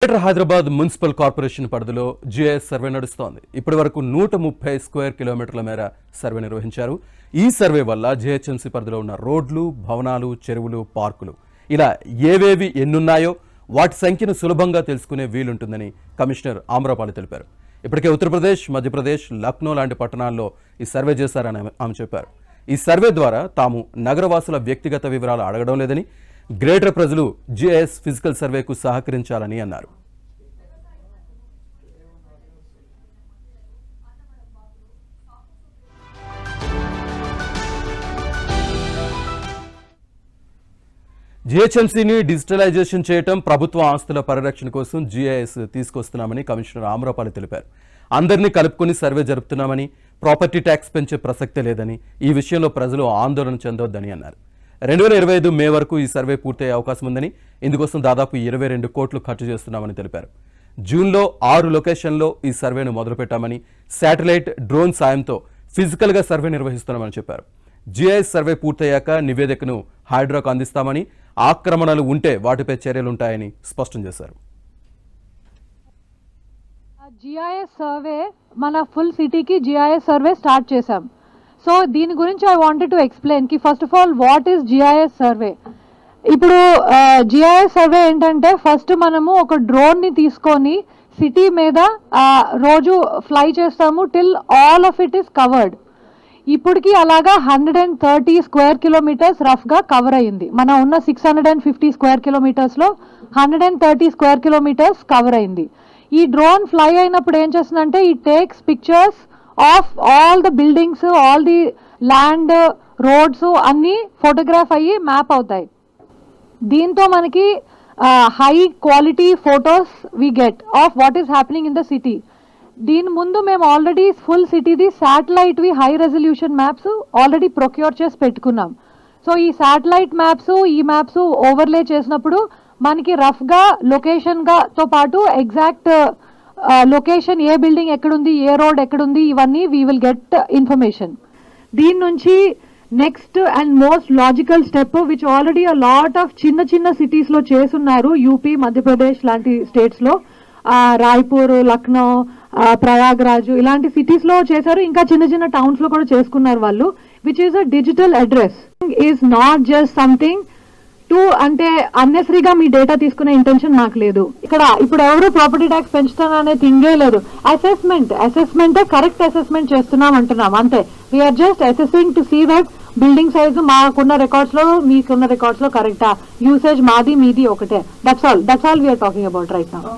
Greater Hyderabad municipal corporation పరిధిలో GIS survey నడుస్తోంది. ఇప్పటివరకు 130 స్క్వేర్ కిలోమీటర్ల మేర సర్వే నిర్వహించారు. ఈ సర్వే వల్ల జిహెచ్ఎంసీ పరిధిలో ఉన్న రోడ్లు, భవనాలు, చెరువులు, పార్కులు ఇలా ఏవేవి ఎన్నున్నాయో వాటి సంఖ్యను సులభంగా తెలుసుకునే వీలుంటుందని కమిషనర్ ఆమ్రపాలి తెలిపారు. ఇప్పటికే ఉత్తరప్రదేశ్, మధ్యప్రదేశ్, లక్నో లాంటి పట్టణాల్లో ఈ సర్వే చేశారని ఆమె చెప్పారు. ఈ సర్వే ద్వారా తాము నగరవాసుల వ్యక్తిగత వివరాలు అడగడం లేదని, గ్రేటర్ ప్రజలు జిఐఎస్ ఫిజికల్ సర్వేకు సహకరించాలని అన్నారు. జిహెచ్ఎంసీని డిజిటలైజేషన్ చేయడం, ప్రభుత్వ ఆస్తుల పరిరక్షణ కోసం జిఐఎస్ తీసుకొస్తున్నామని కమిషనర్ ఆమ్రపాలి తెలిపారు. అందరినీ కలుపుకొని సర్వే జరుపుతున్నామని, ప్రాపర్టీ ట్యాక్స్ పెంచే ప్రసక్తే లేదని, ఈ విషయంలో ప్రజలు ఆందోళన చెందొద్దని అన్నారు. 2025 మే వరకు ఈ సర్వే పూర్తయ్యే అవకాశం ఉందని, ఇందుకోసం దాదాపు 22 కోట్లు ఖర్చు చేస్తున్నామని తెలిపారు. జూన్లో 6 లొకేషన్లో ఈ సర్వేను మొదలుపెట్టామని, శాటిలైట్, డ్రోన్ సాయంతో ఫిజికల్గా సర్వే నిర్వహిస్తున్నామని చెప్పారు. జిఐఎస్ సర్వే పూర్తయ్యాక నివేదికను హైడ్రాకు అందిస్తామని, ఆక్రమణలు ఉంటే వాటిపై చర్యలుంటాయని స్పష్టం చేశారు. జిఐఎస్ సర్వే మన ఫుల్ సిటీకి జిఐఎస్ సర్వే స్టార్ట్ చేశాం. సో దీని గురించి ఐ వాంటెడ్ టు ఎక్స్ప్లెయిన్ కి first of all what is GIS survey. ఇప్పుడు జిఐఎస్ సర్వే ఏంటంటే, ఫస్ట్ మనము ఒక డ్రోన్ ని తీసుకొని సిటీ మీద రోజు ఫ్లై చేస్తాము till all of it is covered. ఇప్పటికి అలాగా 130 స్క్వేర్ కిలోమీటర్స్ రఫ్ గా కవర్ అయింది. మన ఉన్న 650 స్క్వేర్ కిలోమీటర్స్ లో 130 స్క్వేర్ కిలోమీటర్స్ కవర్ అయింది. ఈ డ్రోన్ ఫ్లై అయినప్పుడు ఏం చేస్తుందంటే, ఈ takes pictures of all the buildings, all the land, roads అన్ని ఫోటోగ్రాఫ్ అయ్యి మ్యాప్ అవుతాయి. దీంతో మనకి high quality photos we get of what is happening in the city. దీని ముందు మేము ఆల్రెడీ ఫుల్ సిటీది శాటిలైట్వి high resolution maps already procure చేసి పెట్టుకున్నాం. సో ఈ శాటిలైట్ మ్యాప్స్, ఈ మ్యాప్స్ ఓవర్లే చేసినప్పుడు మనకి రఫ్గా లొకేషన్తో పాటు ఎగ్జాక్ట్ లొకేషన్, ఏ బిల్డింగ్ ఎక్కడుంది, ఏ రోడ్ ఎక్కడుంది, ఇవన్నీ వీ విల్ గెట్ ఇన్ఫర్మేషన్. దీని నుంచి next and most logical step, which already a lot of చిన్న చిన్న సిటీస్లో చేస్తున్నారు, యూపీ, మధ్యప్రదేశ్ లాంటి స్టేట్స్లో, రాయ్పూర్, లక్నో, ప్రయాగ్రాజ్ ఇలాంటి సిటీస్ లో చేశారు. ఇంకా చిన్న చిన్న టౌన్స్ లో కూడా చేసుకున్నారు వాళ్ళు. Which is a digital address. Is not just something to అంటే అన్నెసరీగా మీ డేటా తీసుకునే ఇంటెన్షన్ నాకు లేదు. ఇక్కడ ఇప్పుడు ఎవరు ప్రాపర్టీ ట్యాక్స్ పెంచుతాననే థింగే లేదు. అసెస్మెంటే కరెక్ట్ అసెస్మెంట్ చేస్తున్నాం అంటున్నాం అంతే. We are just assessing to see that building size మాకున్న రికార్డ్స్ లో మీకున్న రికార్డ్స్ లో కరెక్టా, యూసేజ్ మాది మీది ఒకటే. That's all we are talking about right now.